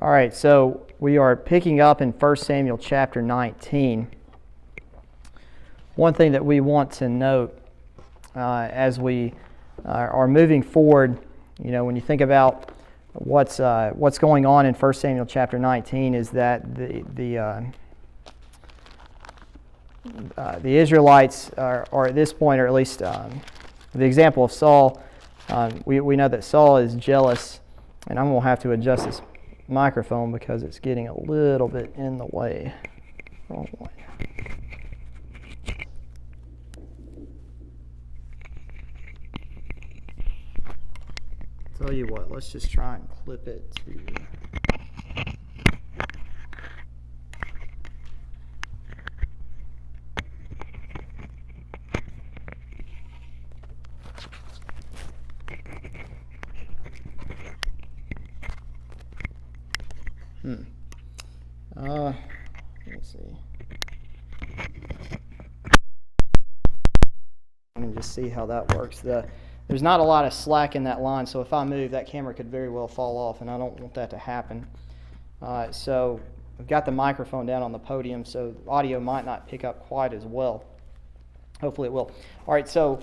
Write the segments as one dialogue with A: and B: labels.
A: All right, so we are picking up in 1 Samuel chapter 19. One thing that we want to note as we are moving forward, when you think about what's going on in 1 Samuel chapter 19, is that the Israelites are at this point, or at least the example of Saul, we know that Saul is jealous, and I'm going to have to adjust this microphone because it's getting a little bit in the way. Wrong one. Tell you what, let's just try and clip it to. Let's see. Let me just see how that works. There's not a lot of slack in that line, so if I move, that camera could very well fall off, and I don't want that to happen. So I've got the microphone down on the podium, so audio might not pick up quite as well. Hopefully it will. All right, so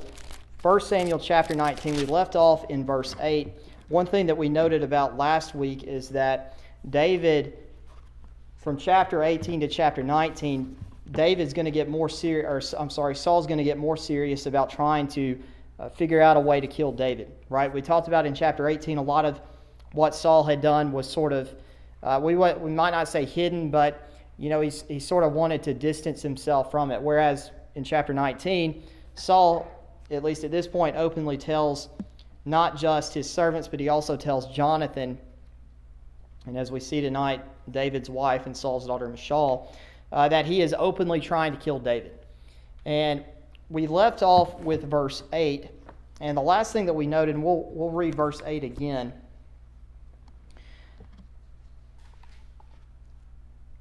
A: 1 Samuel chapter 19, we left off in verse 8. One thing that we noted about last week is that David, from chapter 18 to chapter 19, David's going to get more serious, Saul's going to get more serious about trying to figure out a way to kill David, right? We talked about in chapter 18 a lot of what Saul had done was sort of, we might not say hidden, but he sort of wanted to distance himself from it. Whereas in chapter 19, Saul, at least at this point, openly tells not just his servants, but he also tells Jonathan, and as we see tonight, David's wife and Saul's daughter Michal, that he is openly trying to kill David. And we left off with verse 8, and the last thing that we noted, and we'll read verse 8 again.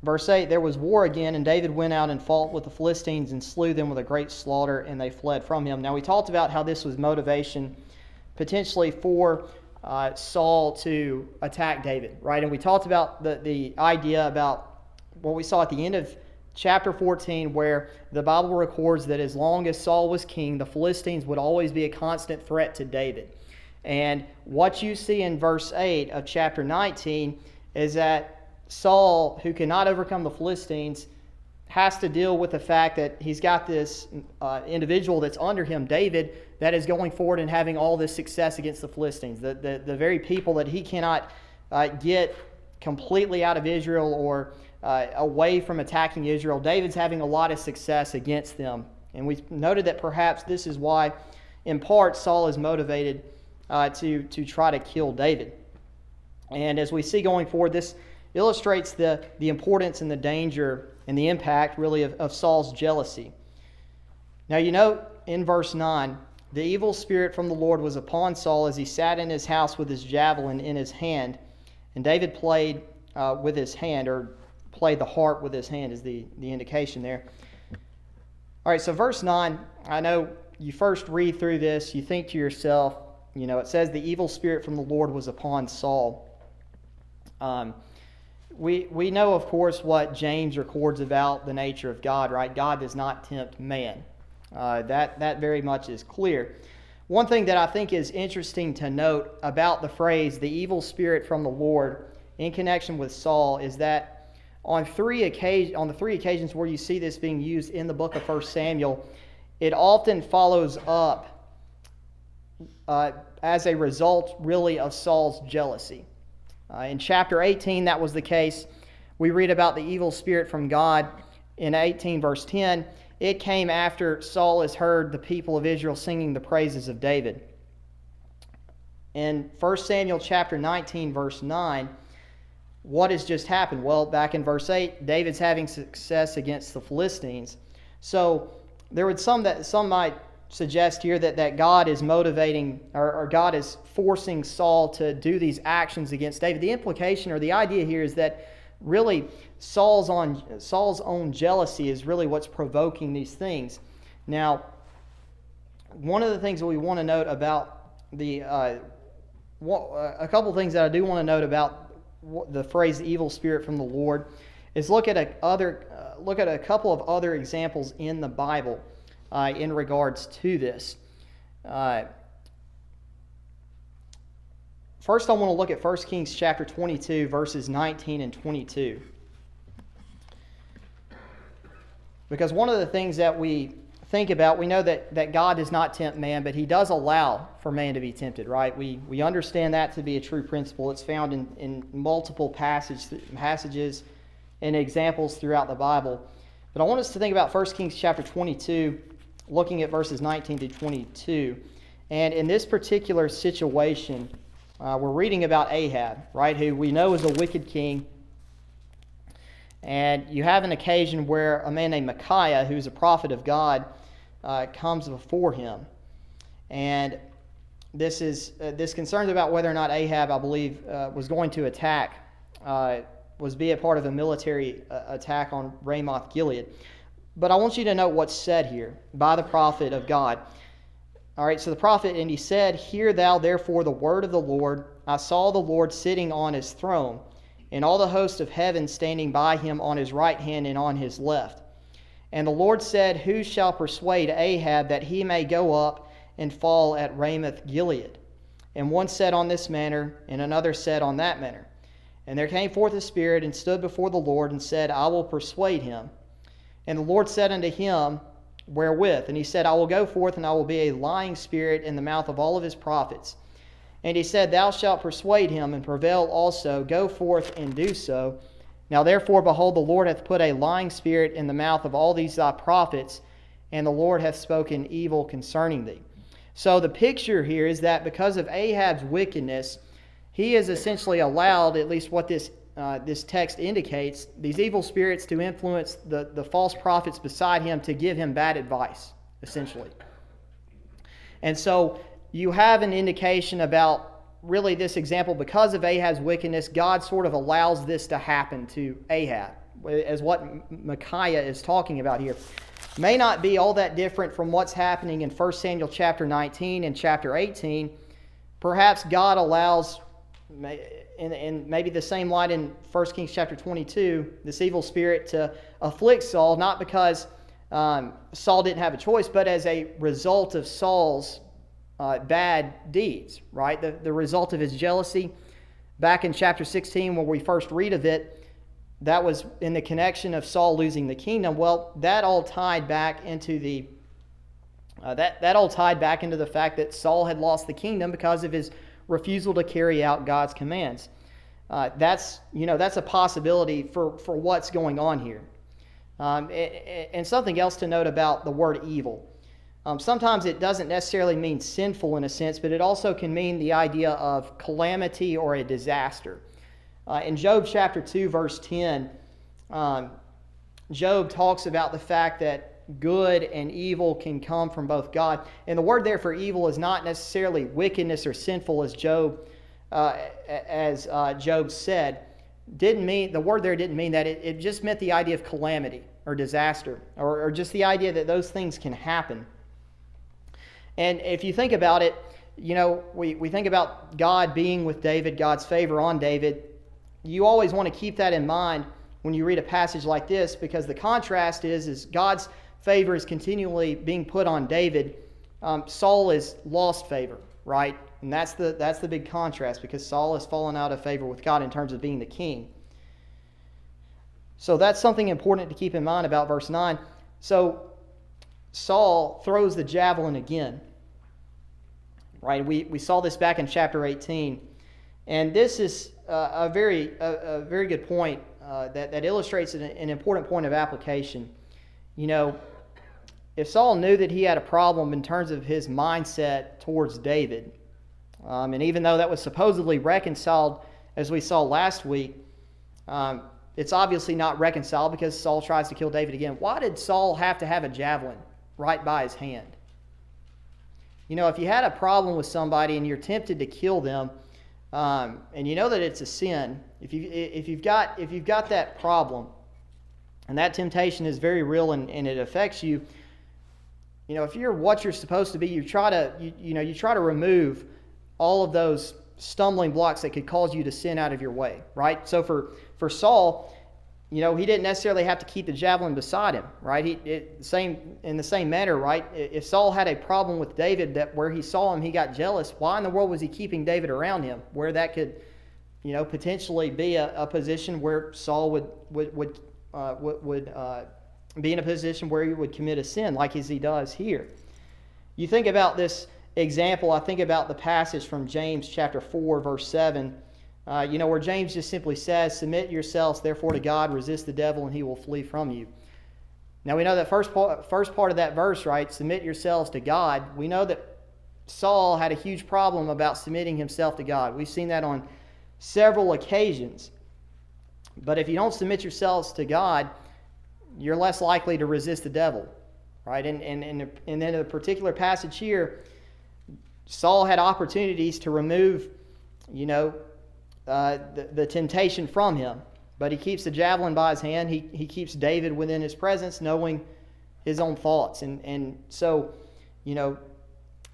A: Verse 8, there was war again, and David went out and fought with the Philistines and slew them with a great slaughter, and they fled from him. Now we talked about how this was motivation potentially for Saul to attack David, right? And we talked about the idea about what we saw at the end of chapter 14, where the Bible records that as long as Saul was king, the Philistines would always be a constant threat to David. And what you see in verse 8 of chapter 19 is that Saul, who cannot overcome the Philistines, has to deal with the fact that he's got this individual that's under him, David, that is going forward and having all this success against the Philistines. The very people that he cannot get completely out of Israel or away from attacking Israel, David's having a lot of success against them. And we noted that perhaps this is why, in part, Saul is motivated to try to kill David. And as we see going forward, this illustrates the importance and the danger and the impact, really, of Saul's jealousy. Now, in verse 9, the evil spirit from the Lord was upon Saul as he sat in his house with his javelin in his hand. And David played with his hand, or played the harp with his hand is the indication there. All right, so verse 9, I know you first read through this, you think to yourself, it says the evil spirit from the Lord was upon Saul. We know, of course, what James records about the nature of God, right? God does not tempt man. That very much is clear. One thing that I think is interesting to note about the phrase, the evil spirit from the Lord, in connection with Saul, is that on the three occasions where you see this being used in the book of 1 Samuel, it often follows up as a result, really, of Saul's jealousy. In chapter 18, that was the case. We read about the evil spirit from God in 18 verse 10. It came after Saul has heard the people of Israel singing the praises of David. In 1 Samuel chapter 19 verse 9, what has just happened? Well, back in verse 8, David's having success against the Philistines. So there would some might suggest here that God is motivating, or God is forcing Saul to do these actions against David. The implication or the idea here is that really Saul's own jealousy is really what's provoking these things. Now, one of the things that we want to note about a couple of things that I do want to note about the phrase "evil spirit from the Lord," is look at a couple of other examples in the Bible in regards to this. First, I want to look at 1 Kings chapter 22, verses 19 and 22. Because one of the things that we think about, we know that God does not tempt man, but he does allow for man to be tempted, right? We understand that to be a true principle. It's found in multiple passages and examples throughout the Bible. But I want us to think about 1 Kings chapter 22, looking at verses 19 to 22. And in this particular situation, we're reading about Ahab, right, who we know is a wicked king. And you have an occasion where a man named Micaiah, who's a prophet of God, comes before him. And this concerns about whether or not Ahab, I believe, was going to attack, be a part of a military attack on Ramoth Gilead. But I want you to know what's said here by the prophet of God. All right, so the prophet, and he said, "Hear thou therefore the word of the Lord. I saw the Lord sitting on his throne, and all the host of heaven standing by him on his right hand and on his left. And the Lord said, Who shall persuade Ahab that he may go up and fall at Ramoth Gilead? And one said on this manner, and another said on that manner. And there came forth a spirit and stood before the Lord and said, I will persuade him. And the Lord said unto him, Wherewith? And he said, I will go forth, and I will be a lying spirit in the mouth of all of his prophets. And he said, Thou shalt persuade him, and prevail also. Go forth and do so. Now therefore, behold, the Lord hath put a lying spirit in the mouth of all these thy prophets, and the Lord hath spoken evil concerning thee." So the picture here is that because of Ahab's wickedness, he is essentially allowed, at least what this text indicates, these evil spirits to influence the false prophets beside him to give him bad advice, essentially. And so you have an indication about really this example. Because of Ahab's wickedness, God sort of allows this to happen to Ahab, as what Micaiah is talking about here. May not be all that different from what's happening in 1 Samuel chapter 19 and chapter 18. Perhaps God allows, in maybe the same light in 1 Kings chapter 22, this evil spirit to afflict Saul, not because Saul didn't have a choice, but as a result of Saul's bad deeds, right? The result of his jealousy. Back in chapter 16, where we first read of it, that was in the connection of Saul losing the kingdom. Well, that all tied back into the fact that Saul had lost the kingdom because of his refusal to carry out God's commands. That's a possibility for what's going on here. And something else to note about the word evil. Sometimes it doesn't necessarily mean sinful in a sense, but it also can mean the idea of calamity or a disaster. In Job chapter 2, verse 10, Job talks about the fact that good and evil can come from both God. And the word there for evil is not necessarily wickedness or sinful, as Job said. The word there didn't mean that. It just meant the idea of calamity or disaster, or just the idea that those things can happen. And if you think about it, we think about God being with David, God's favor on David. You always want to keep that in mind when you read a passage like this, because the contrast is God's favor is continually being put on David. Saul is lost favor, right? And that's the big contrast, because Saul has fallen out of favor with God in terms of being the king. So that's something important to keep in mind about verse 9. So Saul throws the javelin again, right? We saw this back in chapter 18. And this is a very good point that illustrates an important point of application. If Saul knew that he had a problem in terms of his mindset towards David, and even though that was supposedly reconciled, as we saw last week, it's obviously not reconciled because Saul tries to kill David again. Why did Saul have to have a javelin right by his hand? If you had a problem with somebody and you're tempted to kill them, and you know that it's a sin, if you've got that problem, and that temptation is very real and it affects you, if you're what you're supposed to be, you try to remove all of those stumbling blocks that could cause you to sin out of your way, right? So for Saul, he didn't necessarily have to keep the javelin beside him, right? In the same manner, right? If Saul had a problem with David, that where he saw him, he got jealous. Why in the world was he keeping David around him, where that could, potentially be a position where Saul would be in a position where he would commit a sin, like as he does here. You think about this example. I think about the passage from James chapter 4, verse 7. Where James just simply says, "Submit yourselves therefore to God, resist the devil, and he will flee from you." Now we know that first part of that verse, right? Submit yourselves to God. We know that Saul had a huge problem about submitting himself to God. We've seen that on several occasions. But if you don't submit yourselves to God, you're less likely to resist the devil, right? And in a particular passage here, Saul had opportunities to remove, the temptation from him, but he keeps the javelin by his hand. He keeps David within his presence, knowing his own thoughts, and so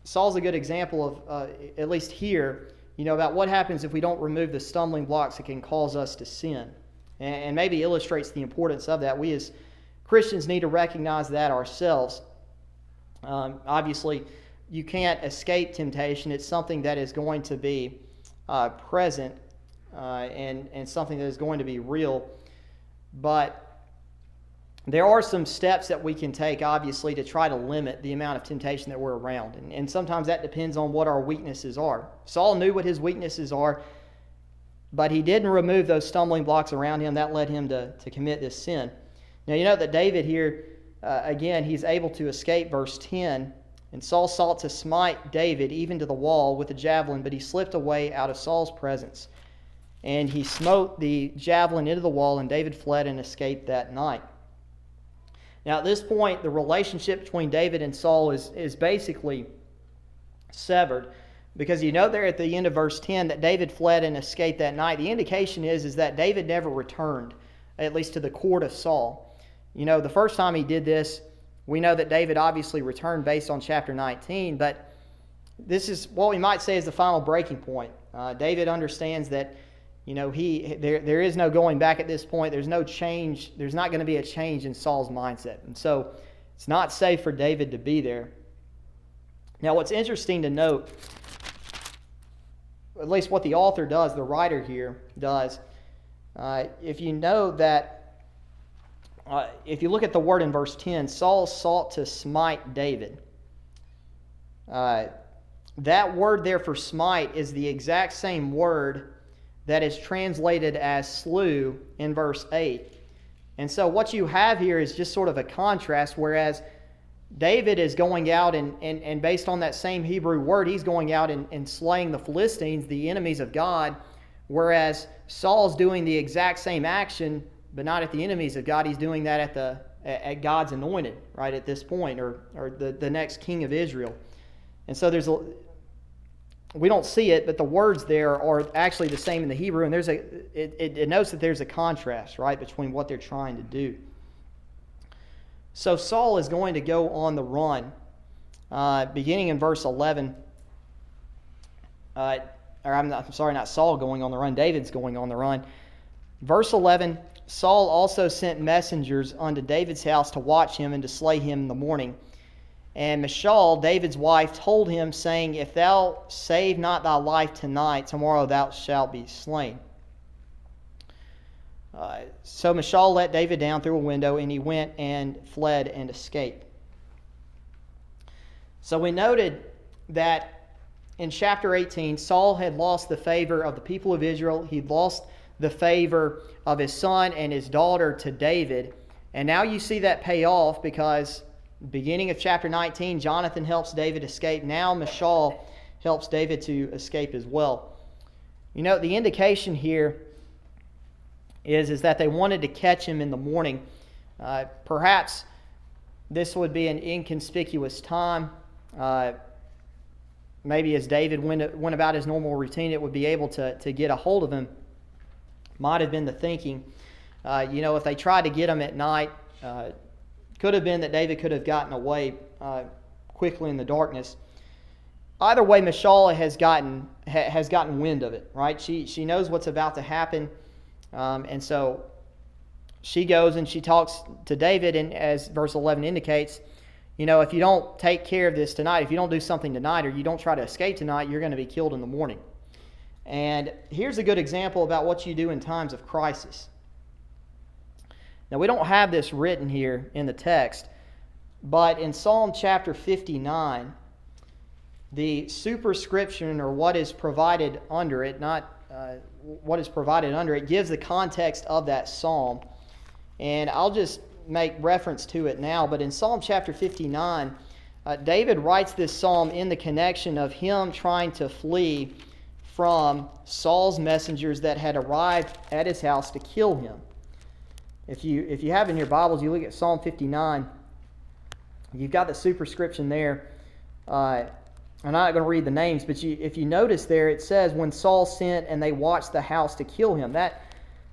A: Saul's a good example of at least here, about what happens if we don't remove the stumbling blocks that can cause us to sin, and maybe illustrates the importance of that. We as Christians need to recognize that ourselves. Obviously, you can't escape temptation. It's something that is going to be present. And something that is going to be real. But there are some steps that we can take, obviously, to try to limit the amount of temptation that we're around. And sometimes that depends on what our weaknesses are. Saul knew what his weaknesses are, but he didn't remove those stumbling blocks around him. That led him to commit this sin. Now, you know that David here, again, he's able to escape, verse 10. "And Saul sought to smite David even to the wall with a javelin, but he slipped away out of Saul's presence. And he smote the javelin into the wall, and David fled and escaped that night." Now, at this point, the relationship between David and Saul is basically severed, because there at the end of verse 10 that David fled and escaped that night. The indication is that David never returned, at least to the court of Saul. The first time he did this, we know that David obviously returned based on chapter 19, but this is what we might say is the final breaking point. David understands that there is no going back at this point. There's no change. There's not going to be a change in Saul's mindset. And so it's not safe for David to be there. Now, what's interesting to note, at least what the author does, the writer here does, if you know that, if you look at the word in verse 10, Saul sought to smite David. That word there for smite is the exact same word that is translated as slew in verse 8. And so what you have here is just sort of a contrast, whereas David is going out and based on that same Hebrew word, he's going out and slaying the Philistines, the enemies of God, whereas Saul's doing the exact same action, but not at the enemies of God. He's doing that at God's anointed, right, at this point, or the next king of Israel. And so we don't see it, but the words there are actually the same in the Hebrew, and it notes that there's a contrast, right, between what they're trying to do. So Saul is going to go on the run, beginning in verse 11. Not Saul going on the run. David's going on the run. Verse 11, "Saul also sent messengers unto David's house to watch him and to slay him in the morning. And Michal, David's wife, told him, saying, If thou save not thy life tonight, tomorrow thou shalt be slain. So Michal let David down through a window, and he went and fled and escaped." So we noted that in chapter 18, Saul had lost the favor of the people of Israel. He'd lost the favor of his son and his daughter to David. And now you see that pay off, because beginning of chapter 19, Jonathan helps David escape. Now Michal helps David to escape as well. The indication here is that they wanted to catch him in the morning. Perhaps this would be an inconspicuous time. Maybe as David went about his normal routine, it would be able to get a hold of him. Might have been the thinking. If they tried to get him at night, could have been that David could have gotten away quickly in the darkness. either way, Michal has gotten wind of it, right? She knows what's about to happen, and so she goes and she talks to David, and as verse 11 indicates, if you don't take care of this tonight, if you don't do something tonight, or you don't try to escape tonight, you're going to be killed in the morning. And here's a good example about what you do in times of crisis. Now, we don't have this written here in the text, but in Psalm chapter 59, the superscription, or what is provided under it, what is provided under it, gives the context of that psalm. And I'll just make reference to it now, but in Psalm chapter 59, David writes this psalm in the connection of him trying to flee from Saul's messengers that had arrived at his house to kill him. If you have in your Bibles, you look at Psalm 59, you've got the superscription there. I'm not going to read the names, but if you notice there, it says, when Saul sent and they watched the house to kill him. That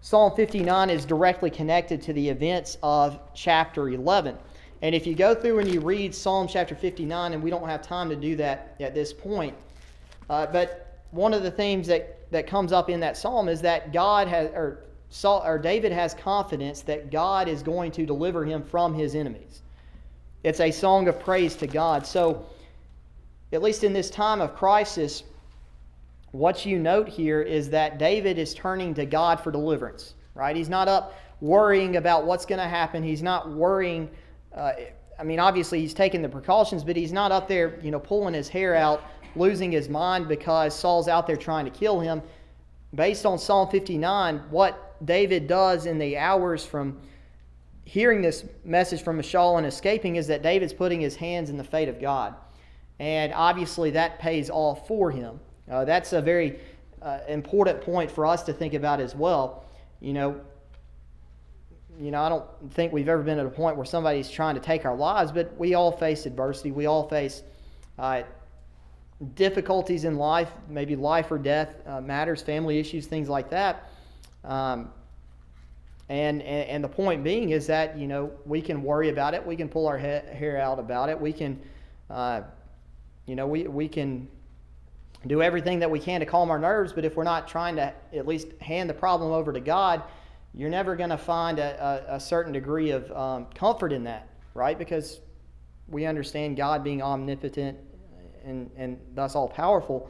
A: Psalm 59 is directly connected to the events of chapter 11. And if you go through and you read Psalm chapter 59, and we don't have time to do that at this point, but one of the themes that comes up in that psalm is that David has confidence that God is going to deliver him from his enemies. It's a song of praise to God. So, at least in this time of crisis, what you note here is that David is turning to God for deliverance, right? He's not up worrying about what's going to happen. He's not worrying. Obviously he's taking the precautions, but he's not up there, pulling his hair out, losing his mind because Saul's out there trying to kill him. Based on Psalm 59, what David does in the hours from hearing this message from Michal and escaping is that David's putting his hands in the fate of God. And obviously that pays off for him. That's a very important point for us to think about as well. I don't think we've ever been at a point where somebody's trying to take our lives, but we all face adversity. We all face difficulties in life, maybe life or death matters, family issues, things like that. And the point being is that, we can worry about it. We can pull our hair out about it. We can, we can do everything that we can to calm our nerves, but if we're not trying to at least hand the problem over to God, you're never going to find a certain degree of comfort in that, right? Because we understand God being omnipotent and thus all-powerful.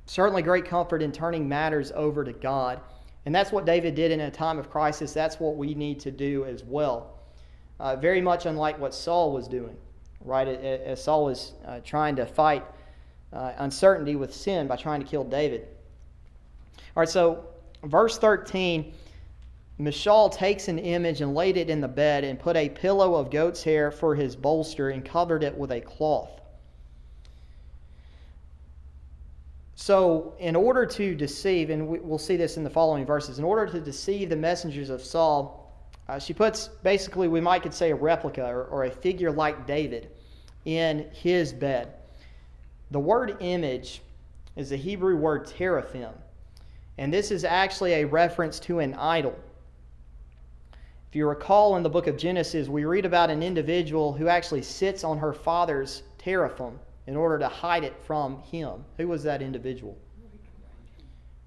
A: Certainly great comfort in turning matters over to God. And that's what David did in a time of crisis. That's what we need to do as well. Very much unlike what Saul was doing, right? As Saul was trying to fight uncertainty with sin by trying to kill David. All right, so verse 13, Michal takes an image and laid it in the bed and put a pillow of goat's hair for his bolster and covered it with a cloth. So in order to deceive, and we'll see this in the following verses, in order to deceive the messengers of Saul, she puts basically, we might could say, a replica or a figure like David in his bed. The word image is the Hebrew word teraphim, and this is actually a reference to an idol. If you recall in the book of Genesis, we read about an individual who actually sits on her father's teraphim in order to hide it from him. Who was that individual?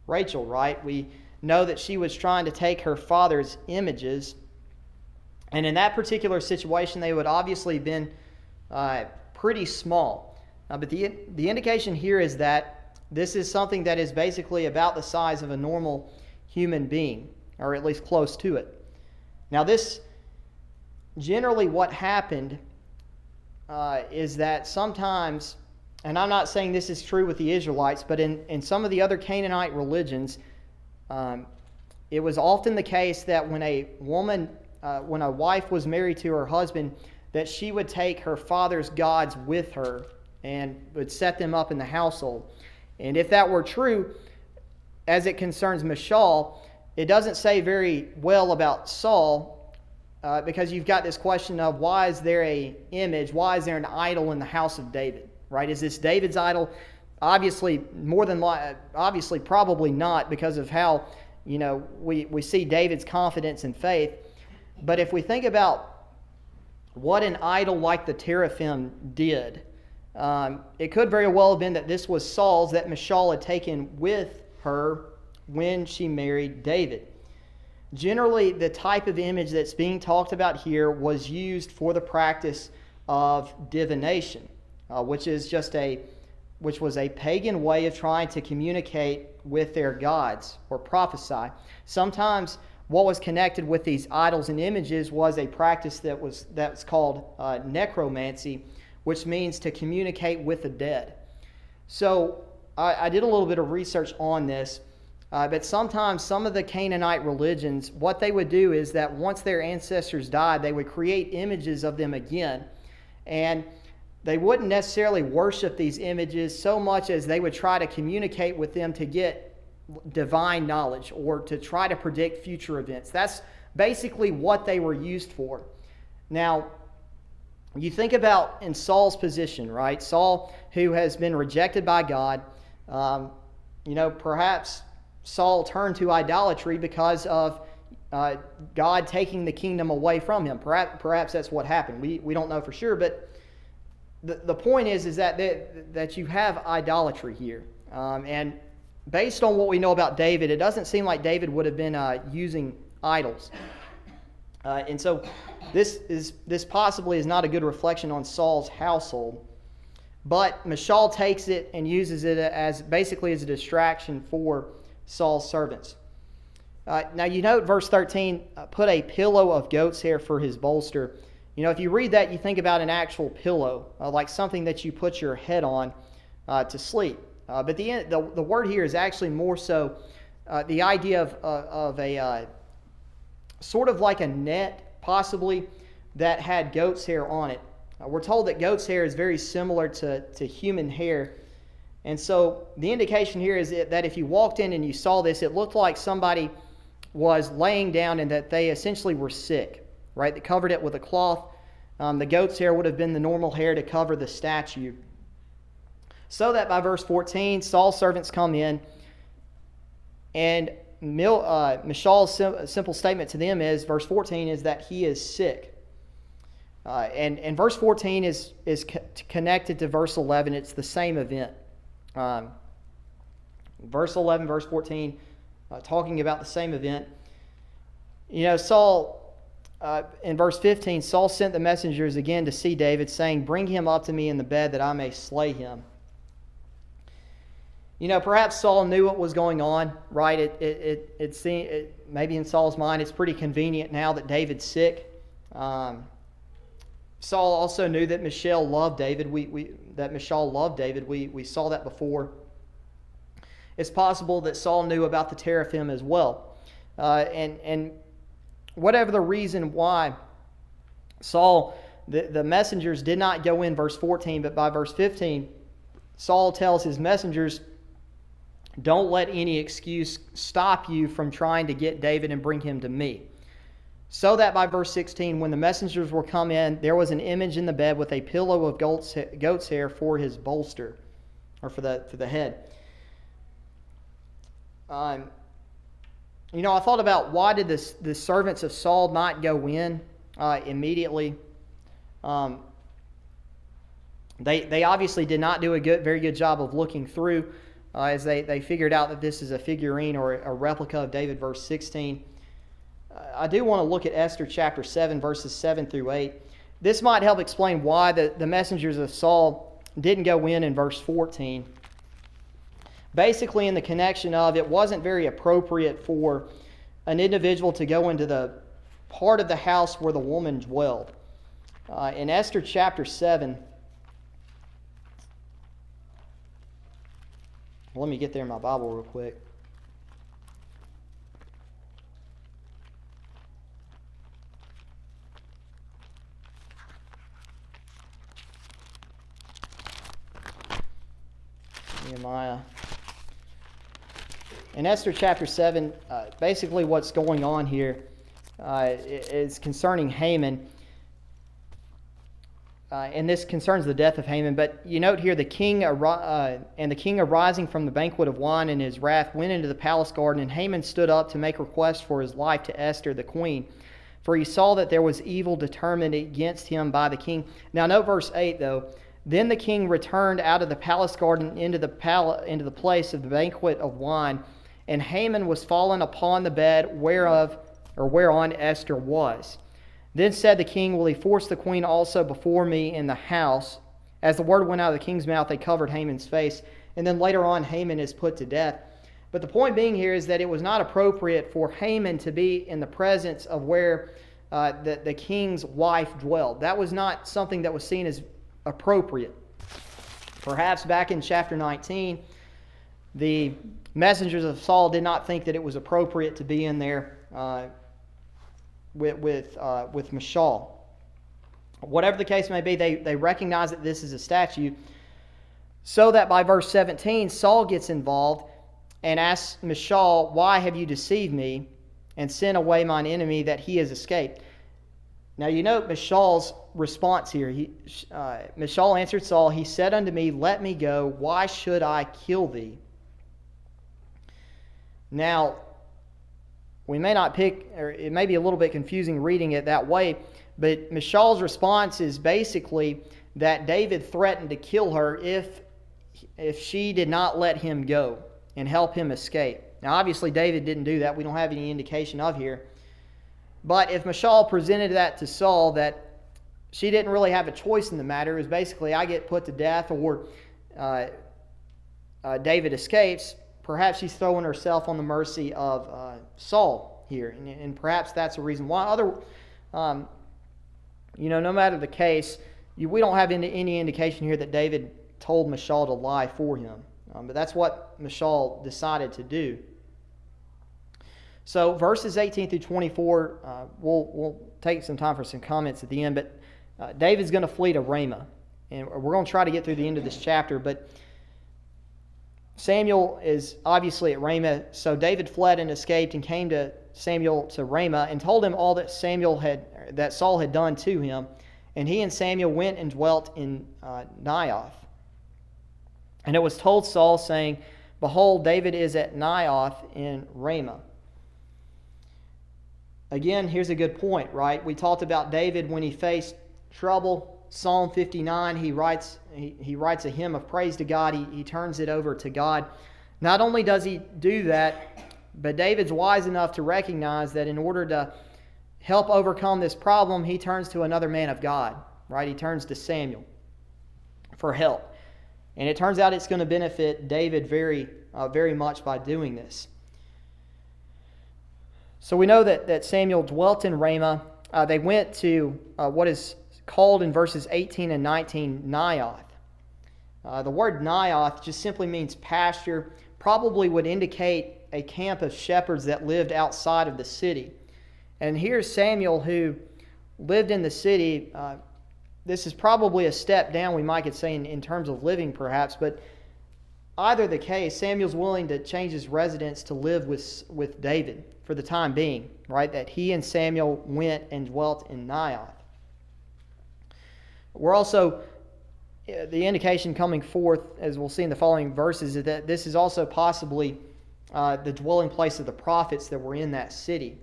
A: Rachel, right? We know that she was trying to take her father's images, and in that particular situation, they would obviously have been pretty small. But the indication here is that this is something that is basically about the size of a normal human being, or at least close to it. Now this, generally what happened is that sometimes, and I'm not saying this is true with the Israelites, but in some of the other Canaanite religions, it was often the case that when a wife was married to her husband, that she would take her father's gods with her and would set them up in the household. And if that were true, as it concerns Michal, it doesn't say very well about Saul, because you've got this question of why is there an image, why is there an idol in the house of David, right? Is this David's idol? Obviously, obviously probably not, because of how, we see David's confidence and faith. But if we think about what an idol like the teraphim did, It could very well have been that this was Saul's that Michal had taken with her when she married David. Generally, the type of image that's being talked about here was used for the practice of divination, which was a pagan way of trying to communicate with their gods or prophesy. Sometimes what was connected with these idols and images was a practice that's called necromancy, which means to communicate with the dead. So I did a little bit of research on this. But sometimes some of the Canaanite religions, what they would do is that once their ancestors died, they would create images of them again. And they wouldn't necessarily worship these images so much as they would try to communicate with them to get divine knowledge or to try to predict future events. That's basically what they were used for. Now, you think about in Saul's position, right? Saul, who has been rejected by God, perhaps Saul turned to idolatry because of God taking the kingdom away from him. Perhaps that's what happened. We don't know for sure, but the point is that you have idolatry here. And based on what we know about David, it doesn't seem like David would have been using idols. And so this possibly is not a good reflection on Saul's household. But Michal takes it and uses it as basically as a distraction for Saul's servants. Now you note verse 13, put a pillow of goat's hair for his bolster. If you read that, you think about an actual pillow, like something that you put your head on to sleep. But the word here is actually more so the idea of a sort of like a net, possibly, that had goat's hair on it. We're told that goat's hair is very similar to human hair. And so the indication here is that if you walked in and you saw this, it looked like somebody was laying down and that they essentially were sick, right? They covered it with a cloth. The goat's hair would have been the normal hair to cover the statue. So that by verse 14, Saul's servants come in, and Michal's simple statement to them is, verse 14, is that he is sick. And verse 14 is connected to verse 11. It's the same event. Verse 11, verse 14, talking about the same event. Saul, in verse 15, Saul sent the messengers again to see David, saying, "Bring him up to me in the bed that I may slay him." Perhaps Saul knew what was going on, right? It seemed, maybe in Saul's mind, it's pretty convenient now that David's sick. Saul also knew that Michal loved David. Michal loved David. We saw that before. It's possible that Saul knew about the teraphim as well. And whatever the reason why Saul, the messengers did not go in verse 14, but by verse 15, Saul tells his messengers, "Don't let any excuse stop you from trying to get David and bring him to me." So that by verse 16, when the messengers were come in, there was an image in the bed with a pillow of goat's hair for his bolster, or for the head. I thought about why did the servants of Saul not go in immediately? They obviously did not do a very good job of looking through as they figured out that this is a figurine or a replica of David, verse 16. I do want to look at Esther chapter 7, verses 7 through 8. This might help explain why the messengers of Saul didn't go in verse 14. Basically, in the connection of, it wasn't very appropriate for an individual to go into the part of the house where the woman dwelled. In Esther chapter 7, let me get there in my Bible real quick. Nehemiah. In Esther chapter 7, basically what's going on here is concerning Haman. And this concerns the death of Haman. But you note here, the king arising from the banquet of wine in his wrath went into the palace garden, and Haman stood up to make request for his life to Esther the queen, for he saw that there was evil determined against him by the king. Now note verse 8 though. Then the king returned out of the palace garden into the place of the banquet of wine, and Haman was fallen upon the bed whereon Esther was. Then said the king, will he force the queen also before me in the house? As the word went out of the king's mouth, they covered Haman's face. And then later on, Haman is put to death. But the point being here is that it was not appropriate for Haman to be in the presence of where the king's wife dwelled. That was not something that was seen as appropriate. Perhaps back in chapter 19, the messengers of Saul did not think that it was appropriate to be in there with Michal. Whatever the case may be, they recognize that this is a statute, so that by verse 17, Saul gets involved and asks Michal, why have you deceived me and sent away mine enemy that he has escaped? Now you note Michal's response here. Michal answered Saul, he said unto me, let me go, why should I kill thee? Now, we may not pick, or it may be a little bit confusing reading it that way, but Michal's response is basically that David threatened to kill her if she did not let him go and help him escape. Now, obviously, David didn't do that. We don't have any indication of here. But if Michal presented that to Saul, that she didn't really have a choice in the matter, it was basically, I get put to death or David escapes, perhaps she's throwing herself on the mercy of Saul here. And perhaps that's a reason why. No matter the case, we don't have any indication here that David told Michal to lie for him. But that's what Michal decided to do. So verses 18 through 24, we'll take some time for some comments at the end. But David's going to flee to Ramah. And we're going to try to get through the end of this chapter. But Samuel is obviously at Ramah. So David fled and escaped and came to Samuel to Ramah and told him all that Saul had done to him. And he and Samuel went and dwelt in Naioth. And it was told Saul, saying, behold, David is at Naioth in Ramah. Again, here's a good point, right? We talked about David when he faced trouble. Psalm 59, he writes a hymn of praise to God. He turns it over to God. Not only does he do that, but David's wise enough to recognize that in order to help overcome this problem, he turns to another man of God, right? He turns to Samuel for help. And it turns out it's going to benefit David very, very much by doing this. So we know that Samuel dwelt in Ramah. They went to what is called in verses 18 and 19 Naioth. The word Naioth just simply means pasture, probably would indicate a camp of shepherds that lived outside of the city. And here's Samuel, who lived in the city. This is probably a step down, we might could say, in terms of living perhaps, but either the case, Samuel's willing to change his residence to live with David for the time being, right? That he and Samuel went and dwelt in Naioth. We're also, the indication coming forth, as we'll see in the following verses, is that this is also possibly the dwelling place of the prophets that were in that city.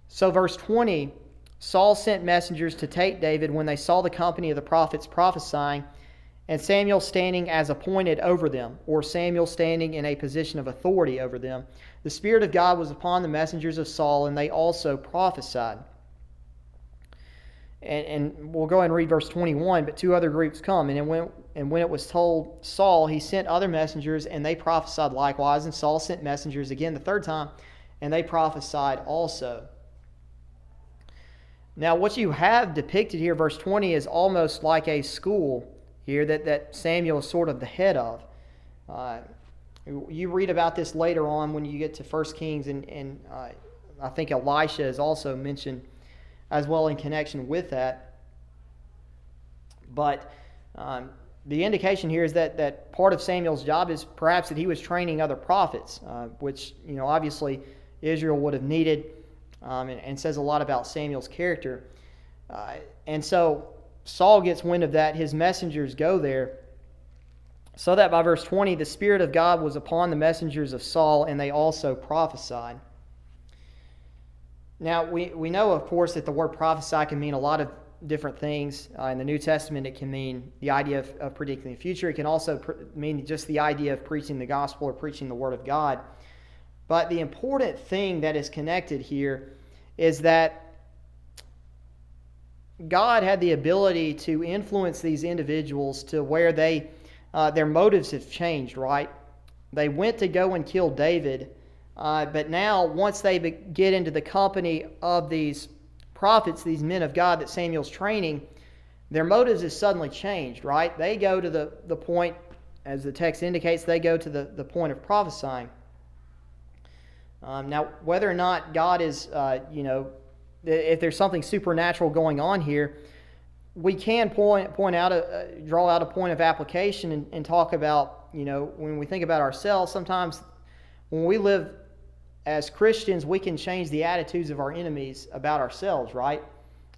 A: So verse 20, Saul sent messengers to take David when they saw the company of the prophets prophesying, and Samuel standing as appointed over them, or Samuel standing in a position of authority over them. The Spirit of God was upon the messengers of Saul, and they also prophesied. And we'll go ahead and read verse 21, but two other groups come, and when it was told Saul, he sent other messengers, and they prophesied likewise, and Saul sent messengers again the third time, and they prophesied also. Now, what you have depicted here, verse 20, is almost like a school here that Samuel is sort of the head of. You read about this later on when you get to 1 Kings, and I think Elisha is also mentioned as well in connection with that. But the indication here is that part of Samuel's job is perhaps that he was training other prophets, which obviously Israel would have needed. And says a lot about Samuel's character. And so Saul gets wind of that. His messengers go there. So that by verse 20, the Spirit of God was upon the messengers of Saul, and they also prophesied. Now, we know, of course, that the word prophesy can mean a lot of different things. In the New Testament, it can mean the idea of predicting the future. It can also mean just the idea of preaching the gospel or preaching the Word of God. But the important thing that is connected here is that God had the ability to influence these individuals to where their motives have changed, right? They went to go and kill David, but now once they get into the company of these prophets, these men of God that Samuel's training, their motives is suddenly changed, right? They go to the point, as the text indicates, they go to the point of prophesying. Now, whether or not God is, if there's something supernatural going on here, we can draw out a point of application and talk about, when we think about ourselves, sometimes when we live as Christians, we can change the attitudes of our enemies about ourselves, right?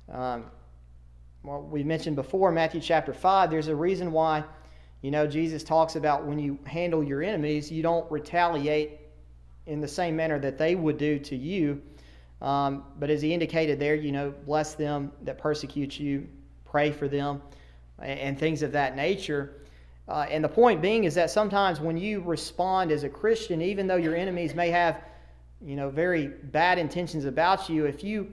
A: Well, we mentioned before, Matthew chapter 5, there's a reason why, Jesus talks about when you handle your enemies, you don't retaliate in the same manner that they would do to you. But as he indicated there, bless them that persecute you, pray for them, and things of that nature. And the point being is that sometimes when you respond as a Christian, even though your enemies may have, very bad intentions about you, if you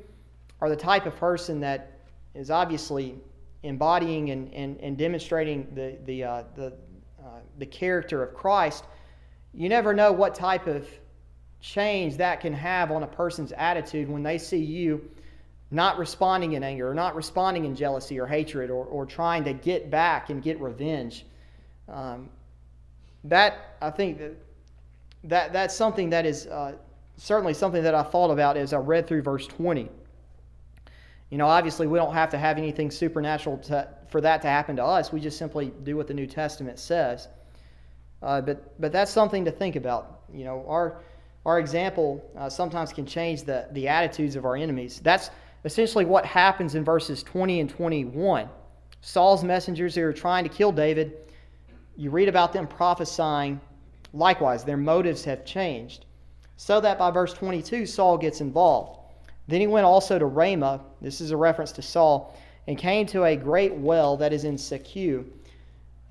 A: are the type of person that is obviously embodying and demonstrating the character of Christ, you never know what type of change that can have on a person's attitude when they see you not responding in anger or not responding in jealousy or hatred or trying to get back and get revenge. That I think that's something that is certainly something that I thought about as I read through verse 20. Obviously we don't have to have anything supernatural for that to happen to us. We just simply do what the New Testament says. But that's something to think about. Our example sometimes can change the attitudes of our enemies. That's essentially what happens in verses 20 and 21. Saul's messengers who are trying to kill David, you read about them prophesying. Likewise, their motives have changed. So that by verse 22, Saul gets involved. Then he went also to Ramah, this is a reference to Saul, and came to a great well that is in Secu.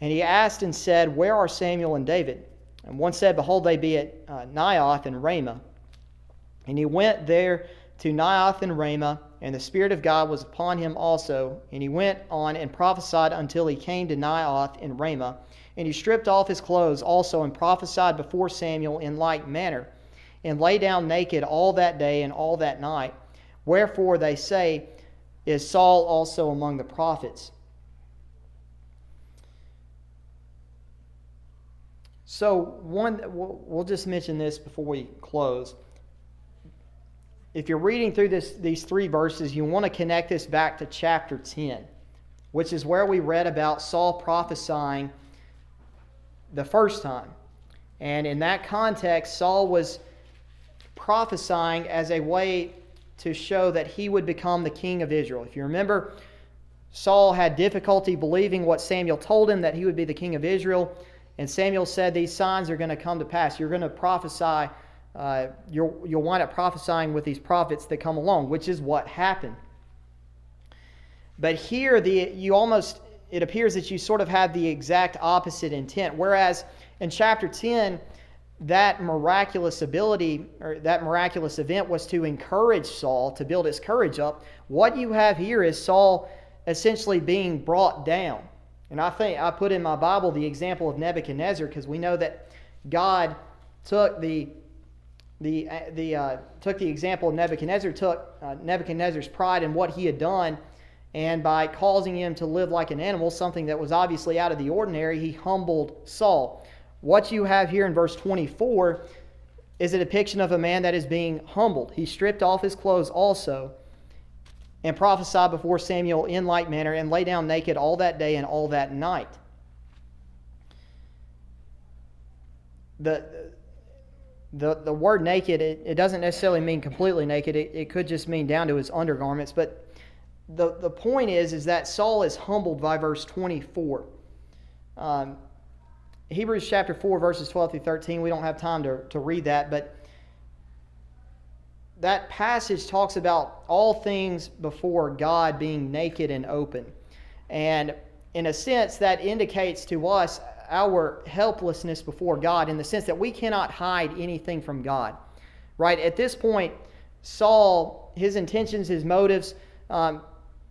A: And he asked and said, Where are Samuel and David? And one said, Behold, they be at Naioth and Ramah. And he went there to Naioth and Ramah, and the Spirit of God was upon him also. And he went on and prophesied until he came to Naioth and Ramah. And he stripped off his clothes also and prophesied before Samuel in like manner, and lay down naked all that day and all that night. Wherefore they say, Is Saul also among the prophets? So we'll just mention this before we close. If you're reading through these three verses, you want to connect this back to chapter 10, which is where we read about Saul prophesying the first time. And in that context, Saul was prophesying as a way to show that he would become the king of Israel. If you remember, Saul had difficulty believing what Samuel told him, that he would be the king of Israel. And Samuel said, these signs are going to come to pass. You're going to prophesy. You'll wind up prophesying with these prophets that come along, which is what happened. But here, it appears that you sort of have the exact opposite intent. Whereas in chapter 10, that miraculous ability or that miraculous event was to encourage Saul, to build his courage up. What you have here is Saul essentially being brought down. And I think I put in my Bible the example of Nebuchadnezzar, because we know that God took the example of Nebuchadnezzar, took Nebuchadnezzar's pride in what he had done, and by causing him to live like an animal, something that was obviously out of the ordinary, he humbled Saul. What you have here in verse 24 is a depiction of a man that is being humbled. He stripped off his clothes also and prophesied before Samuel in like manner, and lay down naked all that day and all that night. The word naked, it doesn't necessarily mean completely naked. It could just mean down to his undergarments. But the point is that Saul is humbled by verse 24. Hebrews chapter 4, verses 12 through 13, we don't have time to read that, but that passage talks about all things before God being naked and open. And in a sense, that indicates to us our helplessness before God, in the sense that we cannot hide anything from God. Right? At this point, Saul, his intentions, his motives,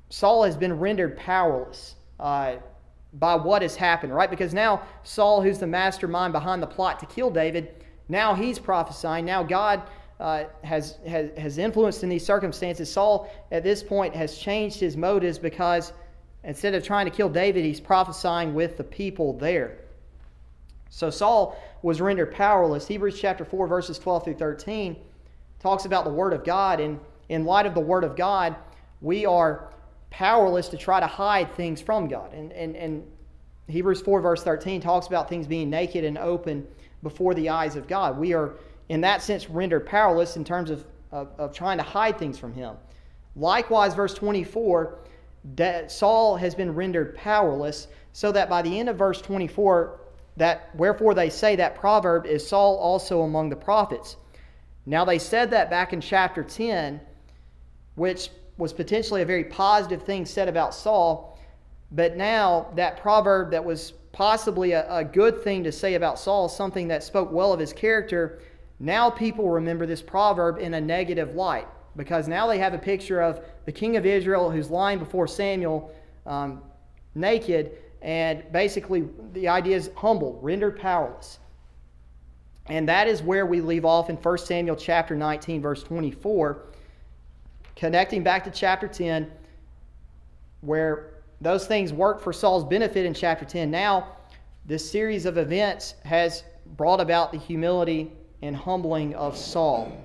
A: Saul has been rendered powerless by what has happened, right? Because now Saul, who's the mastermind behind the plot to kill David, now he's prophesying. Now God has influenced in these circumstances. Saul, at this point, has changed his motives, because instead of trying to kill David, he's prophesying with the people there. So Saul was rendered powerless. Hebrews chapter 4, verses 12 through 13 talks about the Word of God. And in light of the Word of God, we are powerless to try to hide things from God. And Hebrews 4, verse 13 talks about things being naked and open before the eyes of God. We are, in that sense, rendered powerless in terms of trying to hide things from Him. Likewise, verse 24, Saul has been rendered powerless, so that by the end of verse 24, that wherefore they say that proverb is Saul also among the prophets. Now they said that back in chapter 10, which was potentially a very positive thing said about Saul, but now that proverb that was possibly a good thing to say about Saul, something that spoke well of his character, now people remember this proverb in a negative light, because now they have a picture of the king of Israel who's lying before Samuel naked, and basically the idea is humble, rendered powerless. And that is where we leave off in 1 Samuel chapter 19, verse 24, connecting back to chapter 10, where those things worked for Saul's benefit in chapter 10. Now, this series of events has brought about the humility and humbling of Saul.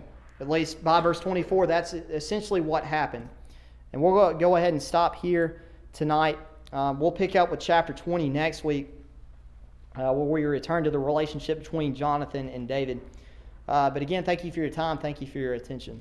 A: At least by verse 24, that's essentially what happened. And we'll go ahead and stop here tonight. We'll pick up with chapter 20 next week, where we return to the relationship between Jonathan and David. But again, thank you for your time. Thank you for your attention.